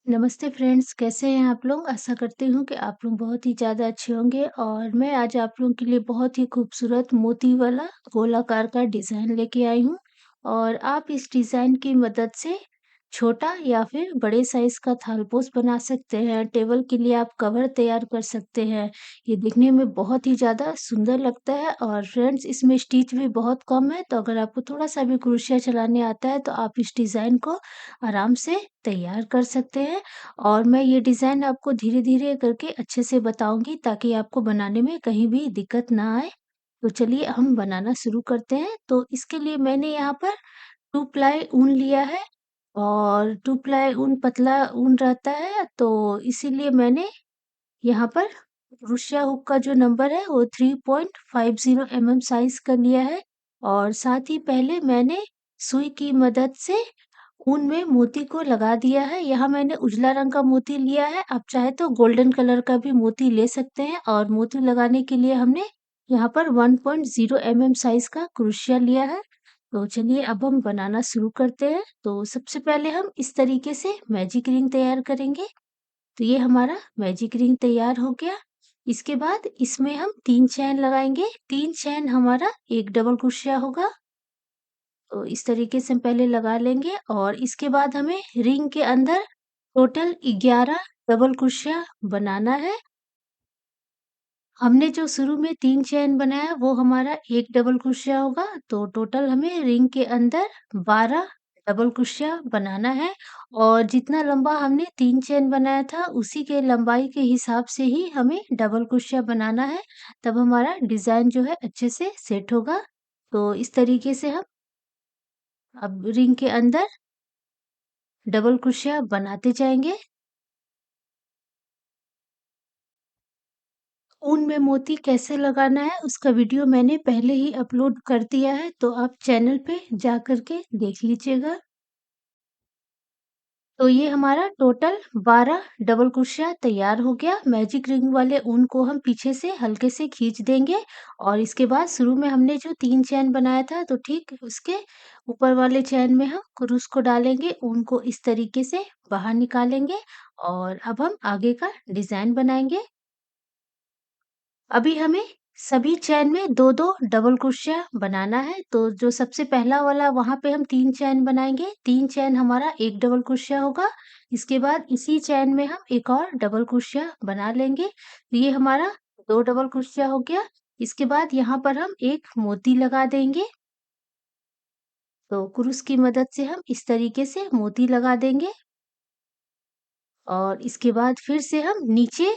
नमस्ते फ्रेंड्स, कैसे हैं आप लोग? आशा करती हूँ कि आप लोग बहुत ही ज़्यादा अच्छे होंगे और मैं आज आप लोगों के लिए बहुत ही खूबसूरत मोती वाला गोलाकार का डिज़ाइन लेके आई हूँ और आप इस डिज़ाइन की मदद से छोटा या फिर बड़े साइज़ का थालपोश बना सकते हैं। टेबल के लिए आप कवर तैयार कर सकते हैं। ये दिखने में बहुत ही ज़्यादा सुंदर लगता है और फ्रेंड्स इसमें स्टिच भी बहुत कम है, तो अगर आपको थोड़ा-सा भी क्रोशिया चलाने आता है, तो आप इस डिज़ाइन को आराम से तैयार कर सकते हैं। और मैं ये डिज़ाइन आपको धीरे-धीरे करके अच्छे से बताऊँगी ताकि आपको बनाने में कहीं भी दिक्कत ना आए। तो चलिए हम बनाना शुरू करते हैं। तो इसके लिए मैंने यहाँ पर 2 प्लाई ऊन लिया है और 2 प्लाई ऊन पतला ऊन रहता है, तो इसीलिए मैंने यहाँ पर क्रोशिया हुक का जो नंबर है वो 3.50 साइज़ का लिया है और साथ ही पहले मैंने सुई की मदद से ऊन में मोती को लगा दिया है। यहाँ मैंने उजला रंग का मोती लिया है, आप चाहे तो गोल्डन कलर का भी मोती ले सकते हैं और मोती लगाने के लिए हमने यहाँ पर 1.0 साइज़ का क्रोशिया लिया है। तो चलिए अब हम बनाना शुरू करते हैं। तो सबसे पहले हम इस तरीके से मैजिक रिंग तैयार करेंगे। तो ये हमारा मैजिक रिंग तैयार हो गया। इसके बाद इसमें हम 3 चैन लगाएँगे, 3 चैन हमारा एक डबल क्रोशिया होगा। तो इस तरीके से हम पहले लगा लेंगे और इसके बाद हमें रिंग के अंदर टोटल 11 डबल क्रोशिया बनाना है। हमने जो शुरू में 3 चेन बनाया वो हमारा 1 डबल क्रोशिया होगा, तो टोटल हमें रिंग के अंदर 12 डबल क्रोशिया बनाना है और जितना लंबा हमने 3 चेन बनाया था उसी के लंबाई के हिसाब से ही हमें डबल क्रोशिया बनाना है, तब हमारा डिज़ाइन जो है अच्छे से सेट होगा। तो इस तरीके से हम अब रिंग के अंदर डबल क्रोशिया बनाते जाएँगे। ऊन में मोती कैसे लगाना है उसका वीडियो मैंने पहले ही अपलोड कर दिया है, तो आप चैनल पे जा कर के देख लीजिएगा। तो ये हमारा टोटल 12 डबल क्रोशिया तैयार हो गया। मैजिक रिंग वाले ऊन को हम पीछे से हल्के से खींच देंगे और इसके बाद शुरू में हमने जो 3 चैन बनाया था, तो ठीक उसके ऊपर वाले चैन में हम क्रूस को डालेंगे, ऊन को इस तरीके से बाहर निकालेंगे और अब हम आगे का डिज़ाइन बनाएँगे। अभी हमें सभी चैन में 2-2 डबल क्रोशिया बनाना है, तो जो सबसे पहला वाला वहाँ पे हम 3 चैन बनाएँगे, 3 चैन हमारा 1 डबल क्रोशिया होगा। इसके बाद इसी चैन में हम एक और डबल क्रोशिया बना लेंगे, तो ये हमारा 2 डबल क्रोशिया हो गया। इसके बाद यहाँ पर हम एक मोती लगा देंगे, तो क्रूस की मदद से हम इस तरीके से मोती लगा देंगे और इसके बाद फिर से हम नीचे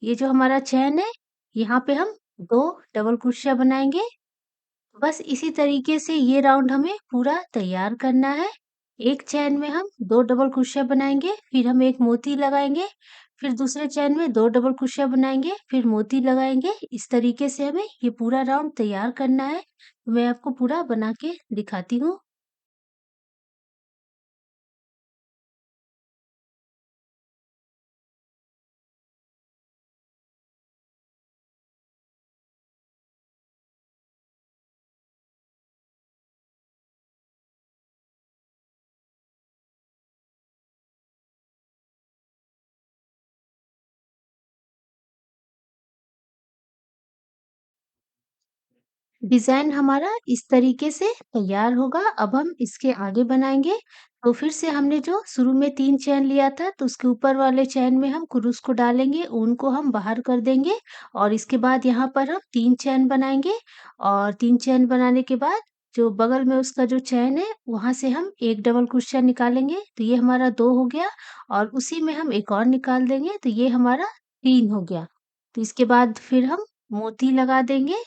ये जो हमारा चैन है, यहाँ पे हम 2 डबल क्रोशिया बनाएँगे। बस इसी तरीके से ये राउंड हमें पूरा तैयार करना है। एक चैन में हम 2 डबल क्रोशिया बनाएँगे, फिर हम एक मोती लगाएँगे, फिर दूसरे चैन में 2 डबल क्रोशिया बनाएँगे, फिर मोती लगाएँगे। इस तरीके से हमें ये पूरा राउंड तैयार करना है। मैं आपको पूरा बना के दिखाती हूँ। डिज़ाइन हमारा इस तरीके से तैयार होगा। अब हम इसके आगे बनाएँगे। तो फिर से हमने जो शुरू में 3 चैन लिया था, तो उसके ऊपर वाले चैन में हम क्रूस को डालेंगे, ऊन को हम बाहर कर देंगे और इसके बाद यहाँ पर हम 3 चैन बनाएँगे और 3 चैन बनाने के बाद जो बगल में उसका जो चैन है, वहाँ से हम 1 डबल क्रोशिया निकालेंगे, तो ये हमारा 2 हो गया और उसी में हम एक और निकाल देंगे, तो ये हमारा 3 हो गया। तो इसके बाद फिर हम मोती लगा देंगे।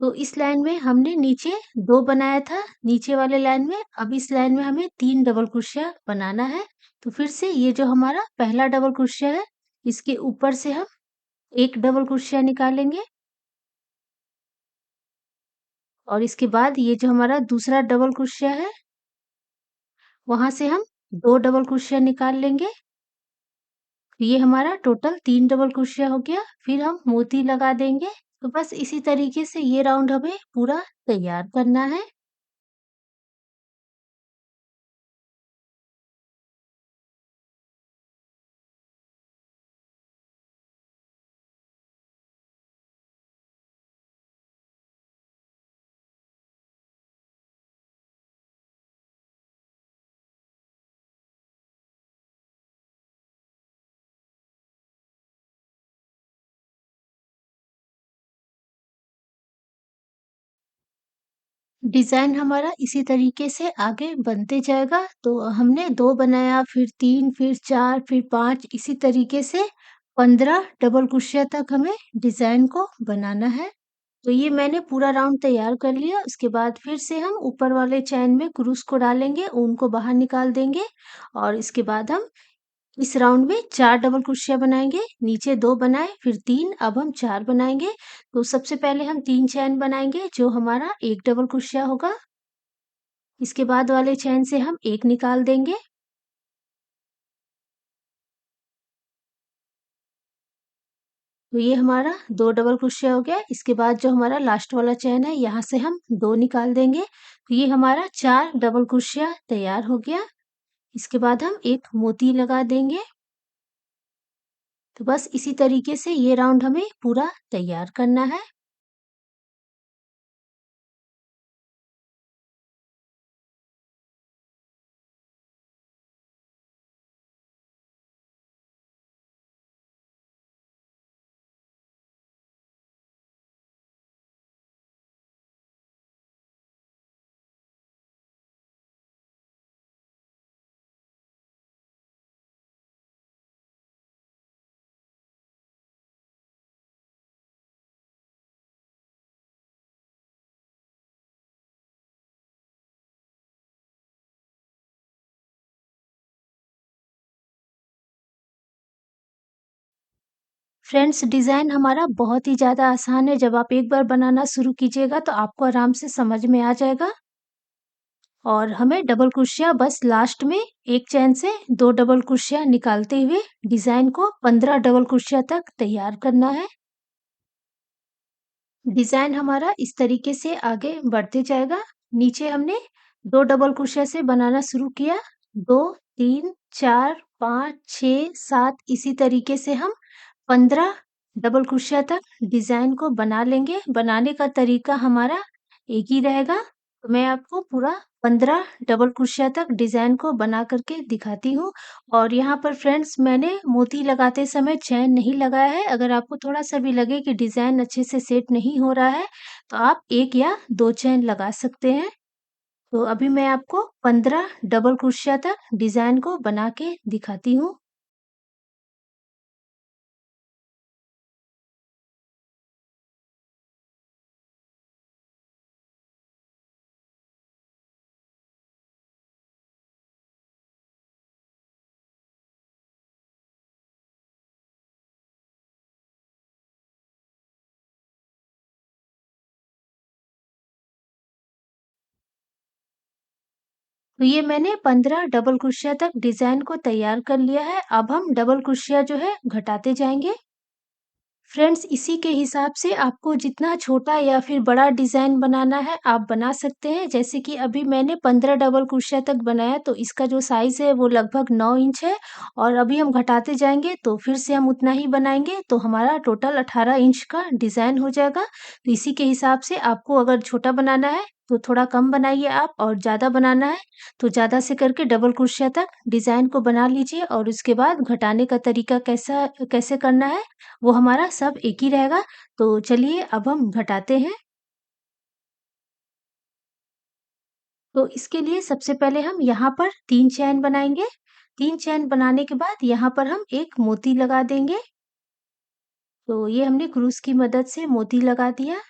तो इस लाइन में हमने नीचे 2 बनाया था, नीचे वाले लाइन में, अब इस लाइन में हमें 3 डबल क्रोशिया बनाना है। तो फिर से ये जो हमारा पहला डबल क्रोशिया है, इसके ऊपर से हम 1 डबल क्रोशिया निकालेंगे और इसके बाद ये जो हमारा दूसरा डबल क्रोशिया है, वहाँ से हम 2 डबल क्रोशिया निकाल लेंगे। ये हमारा टोटल 3 डबल क्रोशिया हो गया, फिर हम मोती लगा देंगे। तो बस इसी तरीके से ये राउंड हमें पूरा तैयार करना है। डिज़ाइन हमारा इसी तरीके से आगे बनते जाएगा। तो हमने 2 बनाया, फिर 3, फिर 4, फिर 5 इसी तरीके से 15 डबल क्रोशिया तक हमें डिज़ाइन को बनाना है। तो ये मैंने पूरा राउंड तैयार कर लिया, उसके बाद फिर से हम ऊपर वाले चैन में क्रूस को डालेंगे, ऊन को बाहर निकाल देंगे और इसके बाद हम इस राउंड में 4 डबल क्रोशिया बनाएँगे। नीचे 2 बनाए, फिर 3, अब हम 4 बनाएँगे। तो सबसे पहले हम 3 चैन बनाएँगे, जो हमारा 1 डबल क्रोशिया होगा। इसके बाद वाले चैन से हम 1 निकाल देंगे। तो ये हमारा 2 डबल क्रोशिया हो गया। इसके बाद जो हमारा लास्ट वाला चैन है, यहाँ से हम 2 निकाल देंगे। तो ये हमारा 4 डबल क्रोशिया तैयार हो गया। इसके बाद हम एक मोती लगा देंगे। तो बस इसी तरीके से ये राउंड हमें पूरा तैयार करना है। फ्रेंड्स, डिज़ाइन हमारा बहुत ही ज़्यादा आसान है। जब आप एक बार बनाना शुरू कीजिएगा तो आपको आराम से समझ में आ जाएगा। और हमें डबल क्रोशिया बस लास्ट में एक चैन से 2 डबल क्रोशिया निकालते हुए डिज़ाइन को 15 डबल क्रोशिया तक तैयार करना है। डिज़ाइन हमारा इस तरीके से आगे बढ़ते जाएगा। नीचे हमने 2 डबल क्रोशिया से बनाना शुरू किया। 2, 3, 4, 5, 6, 7 इसी तरीके से हम 15 डबल क्रोशिया तक डिज़ाइन को बना लेंगे। बनाने का तरीका हमारा एक ही रहेगा। तो मैं आपको पूरा 15 डबल क्रोशिया तक डिज़ाइन को बना कर के दिखाती हूँ। और यहाँ पर फ्रेंड्स मैंने मोती लगाते समय चैन नहीं लगाया है। अगर आपको थोड़ा-सा भी लगे कि डिज़ाइन अच्छे से सेट नहीं हो रहा है, तो आप 1 या 2 चैन लगा सकते हैं। तो अभी मैं आपको 15 डबल क्रोशिया तक डिज़ाइन को बना के दिखाती हूँ। तो ये मैंने 15 डबल क्रोशिया तक डिज़ाइन को तैयार कर लिया है। अब हम डबल क्रोशिया जो है घटाते जाएँगे। फ्रेंड्स, इसी के हिसाब से आपको जितना छोटा या फिर बड़ा डिज़ाइन बनाना है, आप बना सकते हैं। जैसे कि अभी मैंने 15 डबल क्रोशिया तक बनाया, तो इसका जो साइज़ है वो लगभग 9 इंच है और अभी हम घटाते जाएँगे तो फिर से हम उतना ही बनाएँगे, तो हमारा टोटल 18 इंच का डिज़ाइन हो जाएगा। तो इसी के हिसाब से आपको अगर छोटा बनाना है, तो थोड़ा कम बनाइए आप और ज़्यादा बनाना है, तो ज़्यादा से करके डबल क्रोशिया तक डिज़ाइन को बना लीजिए और उसके बाद घटाने का तरीका कैसे करना है, वो हमारा सब एक ही रहेगा। तो चलिए अब हम घटाते हैं। तो इसके लिए सबसे पहले हम यहाँ पर 3 चैन बनाएँगे। 3 चैन बनाने के बाद यहाँ पर हम एक मोती लगा देंगे। तो ये हमने क्रूस की मदद से मोती लगा दिया।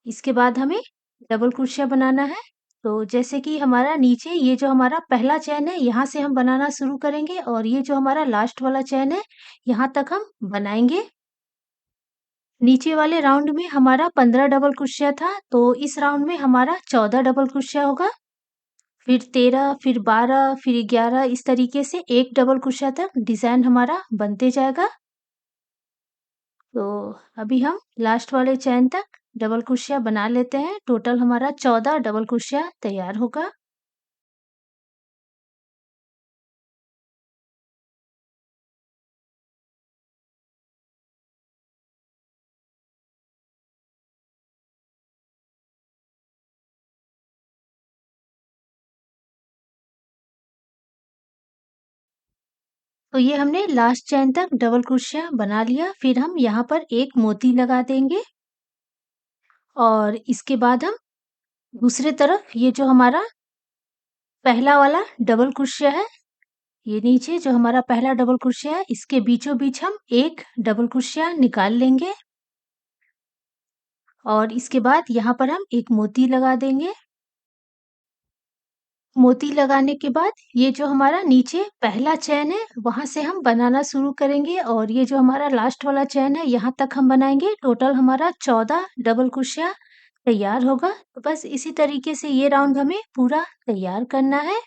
इसके बाद हमें डबल क्रोशिया बनाना है। तो जैसे कि हमारा नीचे ये जो हमारा पहला चैन है, यहाँ से हम बनाना शुरू करेंगे और ये जो हमारा लास्ट वाला चैन है, यहाँ तक हम बनाएँगे। नीचे वाले राउंड में हमारा 15 डबल क्रोशिया था, तो इस राउंड में हमारा 14 डबल क्रोशिया होगा, फिर 13, फिर 12, फिर 11 इस तरीके से एक डबल क्रोशिया तक डिज़ाइन हमारा बनते जाएगा। तो अभी हम लास्ट वाले चैन तक डबल क्रोशिया बना लेते हैं। टोटल हमारा 14 डबल क्रोशिया तैयार होगा। तो ये हमने लास्ट चैन तक डबल क्रोशिया बना लिया। फिर हम यहाँ पर एक मोती लगा देंगे और इसके बाद हम दूसरे तरफ ये जो हमारा पहला वाला डबल क्रोशिया है, ये नीचे जो हमारा पहला डबल क्रोशिया है, इसके बीचों-बीच हम एक डबल क्रोशिया निकाल लेंगे और इसके बाद यहाँ पर हम एक मोती लगा देंगे। मोती लगाने के बाद ये जो हमारा नीचे पहला चेन है, वहाँ से हम बनाना शुरू करेंगे और ये जो हमारा लास्ट वाला चेन है, यहाँ तक हम बनाएँगे। टोटल हमारा 14 डबल क्रोशिया तैयार होगा। तो बस इसी तरीके से ये राउंड हमें पूरा तैयार करना है।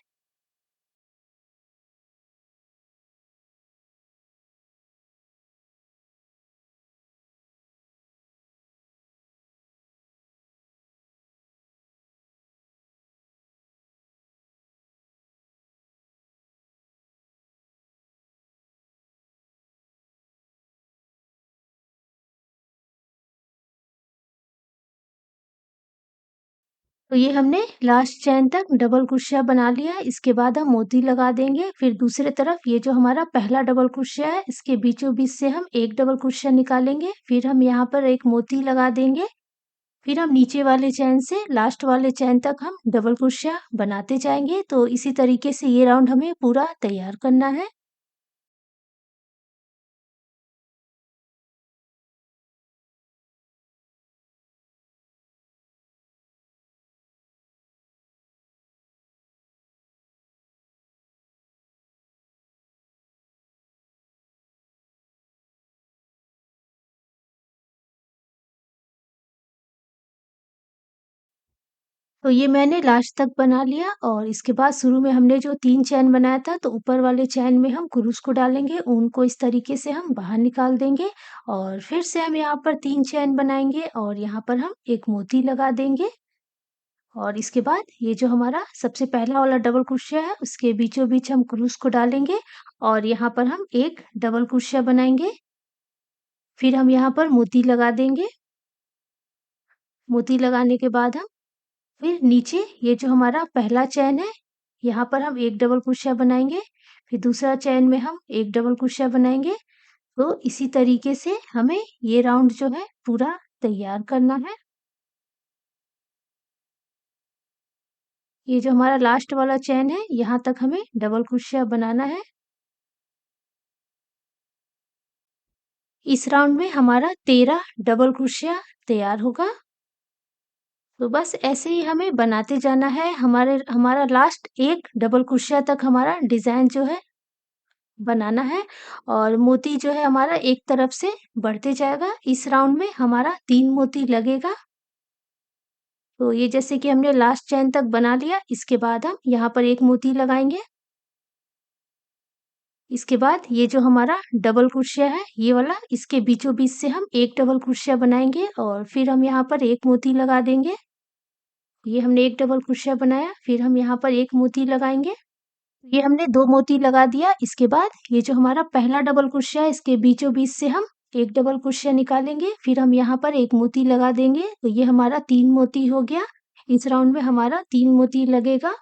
तो ये हमने लास्ट चेन तक डबल क्रोशिया बना लिया है। इसके बाद हम मोती लगा देंगे। फिर दूसरे तरफ ये जो हमारा पहला डबल क्रोशिया है, इसके बीचों-बीच से हम एक डबल क्रोशिया निकालेंगे। फिर हम यहाँ पर एक मोती लगा देंगे। फिर हम नीचे वाले चेन से लास्ट वाले चेन तक हम डबल क्रोशिया बनाते जाएँगे। तो इसी तरीके से ये राउंड हमें पूरा तैयार करना है। तो ये मैंने लास्ट तक बना लिया और इसके बाद शुरू में हमने जो 3 चैन बनाया था, तो ऊपर वाले चैन में हम क्रूस को डालेंगे, ऊन को इस तरीके से हम बाहर निकाल देंगे और फिर से हम यहाँ पर 3 चैन बनाएँगे और यहाँ पर हम एक मोती लगा देंगे और इसके बाद ये जो हमारा सबसे पहला वाला डबल क्रोशिया है, उसके बीचों-बीच हम क्रूस को डालेंगे और यहाँ पर हम एक डबल क्रोशिया बनाएँगे। फिर हम यहाँ पर मोती लगा देंगे। मोती लगाने के बाद हम फिर नीचे ये जो हमारा पहला चैन है, यहाँ पर हम एक डबल क्रोशिया बनाएँगे, फिर दूसरा चैन में हम एक डबल क्रोशिया बनाएँगे। तो इसी तरीके से हमें ये राउंड जो है पूरा तैयार करना है। ये जो हमारा लास्ट वाला चैन है, यहाँ तक हमें डबल क्रोशिया बनाना है। इस राउंड में हमारा 13 डबल क्रोशिया तैयार होगा। तो बस ऐसे ही हमें बनाते जाना है। हमारा लास्ट एक डबल क्रोशिया तक हमारा डिज़ाइन जो है बनाना है और मोती जो है हमारा एक तरफ से बढ़ते जाएगा। इस राउंड में हमारा 3 मोती लगेगा। तो ये जैसे कि हमने लास्ट चेन तक बना लिया, इसके बाद हम यहाँ पर एक मोती लगाएँगे। इसके बाद ये जो हमारा डबल क्रोशिया है, ये वाला इसके बीचों-बीच से हम एक डबल क्रोशिया बनाएँगे और फिर हम यहाँ पर एक मोती लगा देंगे। ये हमने एक डबल क्रोशिया बनाया, फिर हम यहाँ पर एक मोती लगाएँगे। ये हमने 2 मोती लगा दिया, इसके बाद ये जो हमारा पहला डबल क्रोशिया है, इसके बीचों-बीच से हम एक डबल क्रोशिया निकालेंगे, फिर हम यहाँ पर एक मोती लगा देंगे, तो ये हमारा 3 मोती हो गया। इस राउंड में हमारा 3 मोती लगेगा।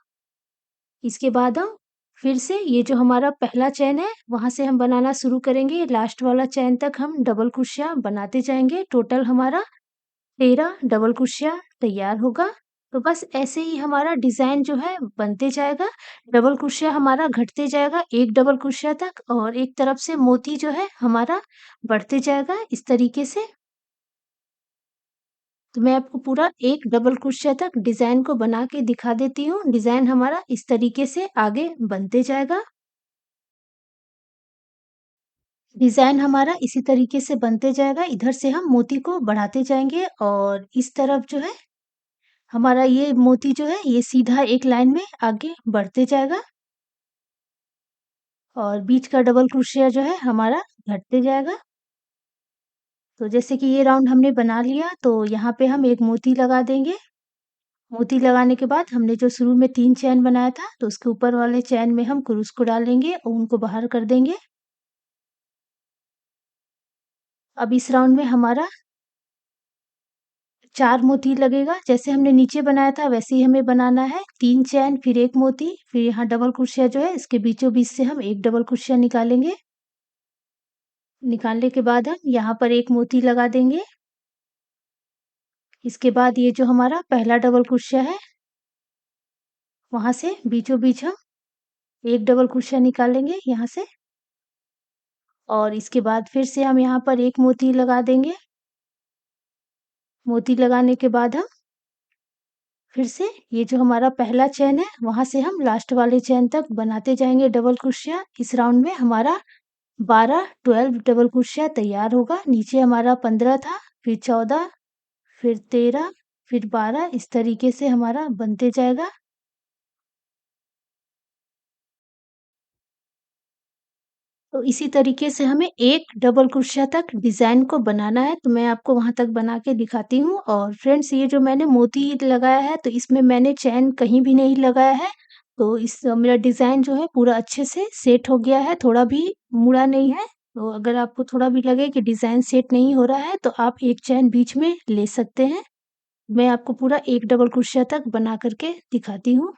इसके बाद हम फिर से ये जो हमारा पहला चेन है, वहाँ से हम बनाना शुरू करेंगे, लास्ट वाला चेन तक हम डबल क्रोशिया बनाते जाएँगे। टोटल हमारा 13 डबल क्रोशिया तैयार होगा। तो बस ऐसे ही हमारा डिज़ाइन जो है बनते जाएगा। डबल क्रोशिया हमारा घटते जाएगा 1 डबल क्रोशिया तक और एक तरफ से मोती जो है हमारा बढ़ते जाएगा इस तरीके से। तो मैं आपको पूरा 1 डबल क्रोशिया तक डिज़ाइन को बना के दिखा देती हूँ। डिज़ाइन हमारा इस तरीके से आगे बनते जाएगा। डिज़ाइन हमारा इसी तरीके से बनते जाएगा। इधर से हम मोती को बढ़ाते जाएँगे और इस तरफ जो है हमारा ये मोती जो है ये सीधा एक लाइन में आगे बढ़ते जाएगा और बीच का डबल क्रोशिया जो है हमारा घटते जाएगा। तो जैसे कि ये राउंड हमने बना लिया तो यहाँ पे हम एक मोती लगा देंगे। मोती लगाने के बाद हमने जो शुरू में 3 चैन बनाया था तो उसके ऊपर वाले चैन में हम क्रूस को डालेंगे और उनको बाहर कर देंगे। अब इस राउंड में हमारा 4 मोती लगेगा, जैसे हमने नीचे बनाया था वैसे ही हमें बनाना है। 3 चैन फिर 1 मोती, फिर यहाँ डबल क्रोशिया जो है इसके बीचों-बीच से हम एक डबल क्रोशिया निकालेंगे। निकालने के बाद हम यहाँ पर एक मोती लगा देंगे। इसके बाद ये जो हमारा पहला डबल क्रोशिया है, वहाँ से बीचों-बीच हम 1 डबल क्रोशिया निकालेंगे यहाँ से और इसके बाद फिर से हम यहाँ पर 1 मोती लगा देंगे। मोती लगाने के बाद हम फिर से ये जो हमारा पहला चेन है, वहाँ से हम लास्ट वाले चेन तक बनाते जाएँगे डबल क्रोशिया। इस राउंड में हमारा 12 डबल क्रोशिया तैयार होगा। नीचे हमारा 15 था, फिर 14, फिर 13, फिर 12 इस तरीके से हमारा बनते जाएगा। तो इसी तरीके से हमें 1 डबल क्रोशिया तक डिज़ाइन को बनाना है, तो मैं आपको वहाँ तक बना के दिखाती हूँ। और फ्रेंड्स ये जो मैंने मोती लगाया है, तो इसमें मैंने चैन कहीं भी नहीं लगाया है, तो इस मेरा डिज़ाइन जो है पूरा अच्छे से सेट हो गया है, थोड़ा भी मुड़ा नहीं है। तो अगर आपको थोड़ा भी लगे कि डिज़ाइन सेट नहीं हो रहा है, तो आप 1 चैन बीच में ले सकते हैं। मैं आपको पूरा 1 डबल क्रोशिया तक बना कर के दिखाती हूँ।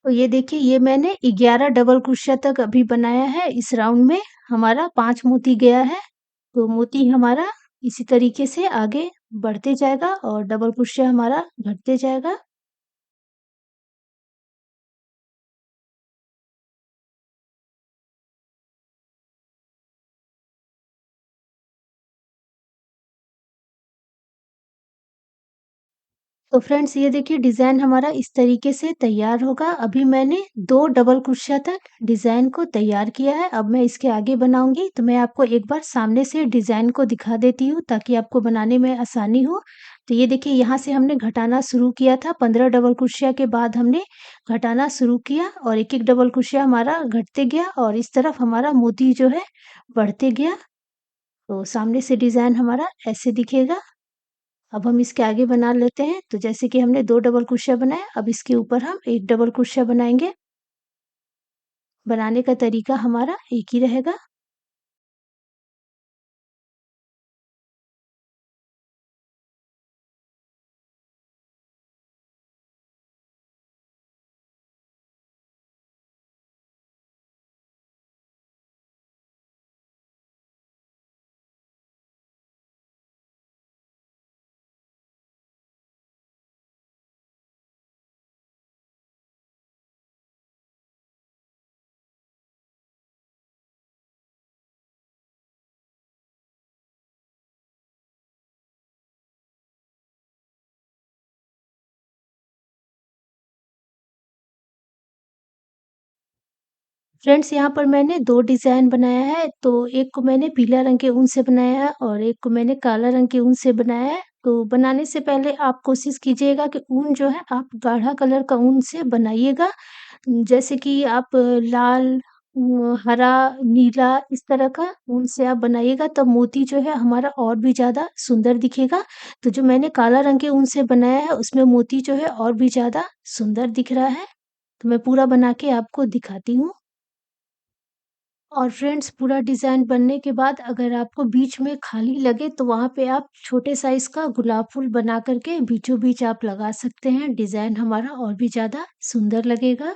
तो ये देखिए, ये मैंने 11 डबल क्रोशिया तक अभी बनाया है। इस राउंड में हमारा 5 मोती गया है, तो मोती हमारा इसी तरीके से आगे बढ़ते जाएगा और डबल क्रोशिया हमारा घटते जाएगा। तो फ्रेंड्स, ये देखिए डिज़ाइन हमारा इस तरीके से तैयार होगा। अभी मैंने 2 डबल क्रोशिया तक डिज़ाइन को तैयार किया है। अब मैं इसके आगे बनाऊँगी, तो मैं आपको एक बार सामने से डिज़ाइन को दिखा देती हूँ ताकि आपको बनाने में आसानी हो। तो ये देखिए, यहाँ से हमने घटाना शुरू किया था, 15 डबल क्रोशिया के बाद हमने घटाना शुरू किया और एक-एक डबल क्रोशिया हमारा घटते गया और इस तरफ हमारा मोती जो है बढ़ते गया। तो सामने से डिज़ाइन हमारा ऐसे दिखेगा। अब हम इसके आगे बना लेते हैं। तो जैसे कि हमने 2 डबल क्रोशिया बनाया, अब इसके ऊपर हम 1 डबल क्रोशिया बनाएँगे। बनाने का तरीका हमारा एक ही रहेगा। फ्रेंड्स, यहाँ पर मैंने 2 डिज़ाइन बनाया है, तो एक को मैंने पीला रंग के ऊन से बनाया है और एक को मैंने काला रंग के ऊन से बनाया है। तो बनाने से पहले आप कोशिश कीजिएगा कि ऊन जो है आप गाढ़ा कलर का ऊन से बनाइएगा। जैसे कि आप लाल, हरा, नीला इस तरह का ऊन से आप बनाइएगा, तब मोती जो है हमारा और भी ज़्यादा सुंदर दिखेगा। तो जो मैंने काला रंग के ऊन से बनाया है, उसमें मोती जो है और भी ज़्यादा सुंदर दिख रहा है। तो मैं पूरा बना के आपको दिखाती हूँ। और फ्रेंड्स, पूरा डिज़ाइन बनने के बाद अगर आपको बीच में खाली लगे तो वहाँ पे आप छोटे साइज़ का गुलाब फूल बना कर के बीचों-बीच आप लगा सकते हैं। डिज़ाइन हमारा और भी ज़्यादा सुंदर लगेगा।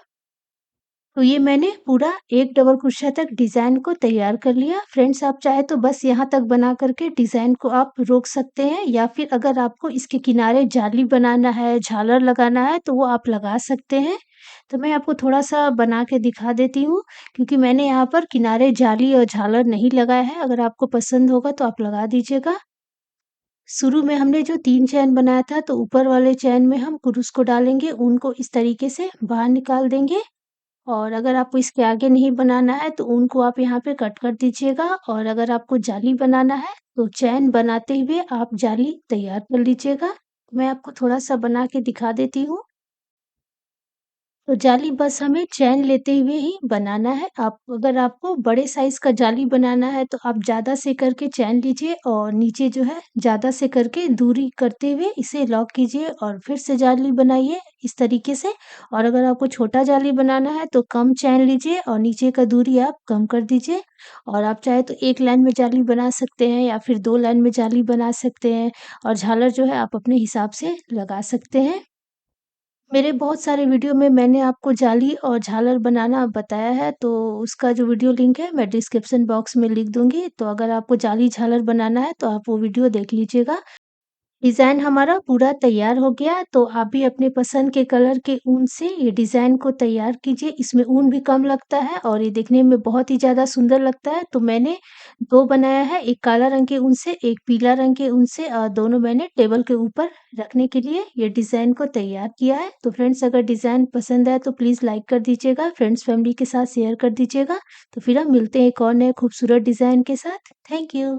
तो ये मैंने पूरा 1 डबल क्रोशिया तक डिज़ाइन को तैयार कर लिया। फ्रेंड्स, आप चाहे तो बस यहाँ तक बना कर के डिज़ाइन को आप रोक सकते हैं या फिर अगर आपको इसके किनारे जाली बनाना है, झालर लगाना है तो वो आप लगा सकते हैं। तो मैं आपको थोड़ा-सा बना के दिखा देती हूँ, क्योंकि मैंने यहाँ पर किनारे जाली और झालर नहीं लगाया है। अगर आपको पसंद होगा तो आप लगा दीजिएगा। शुरू में हमने जो 3 चैन बनाया था, तो ऊपर वाले चैन में हम कुरूस को डालेंगे, ऊन को इस तरीके से बाहर निकाल देंगे। और अगर आपको इसके आगे नहीं बनाना है तो ऊन को आप यहाँ पे कट कर दीजिएगा और अगर आपको जाली बनाना है तो चैन बनाते हुए आप जाली तैयार कर लीजिएगा। मैं आपको थोड़ा-सा बना के दिखा देती हूँ। तो जाली बस हमें चैन लेते हुए ही बनाना है। आप अगर आपको बड़े साइज़ का जाली बनाना है तो आप ज़्यादा से करके चैन लीजिए और नीचे जो है ज़्यादा से करके दूरी करते हुए इसे लॉक कीजिए और फिर से जाली बनाइए इस तरीके से। और अगर आपको छोटा जाली बनाना है तो कम चैन लीजिए और नीचे का दूरी आप कम कर दीजिए। और आप चाहे तो 1 लाइन में जाली बना सकते हैं या फिर 2 लाइन में जाली बना सकते हैं और झालर जो है आप अपने हिसाब से लगा सकते हैं। मेरे बहुत सारे वीडियो में मैंने आपको जाली और झालर बनाना बताया है, तो उसका जो वीडियो लिंक है मैं डिस्क्रिप्शन बॉक्स में लिख दूँगी। तो अगर आपको जाली झालर बनाना है तो आप वो वीडियो देख लीजिएगा। डिज़ाइन हमारा पूरा तैयार हो गया, तो आप भी अपने पसंद के कलर के ऊन से ये डिज़ाइन को तैयार कीजिए। इसमें ऊन भी कम लगता है और ये देखने में बहुत ही ज़्यादा सुंदर लगता है। तो मैंने 2 बनाया है, एक काला रंग के ऊन से, एक पीला रंग के ऊन से और दोनों मैंने टेबल के ऊपर रखने के लिए ये डिज़ाइन को तैयार किया है। तो फ्रेंड्स, अगर डिज़ाइन पसंद आए तो प्लीज़ लाइक कर दीजिएगा, फ्रेंड्स फैमिली के साथ शेयर कर दीजिएगा। तो फिर हम मिलते हैं एक और नए खूबसूरत डिज़ाइन के साथ। Thank you.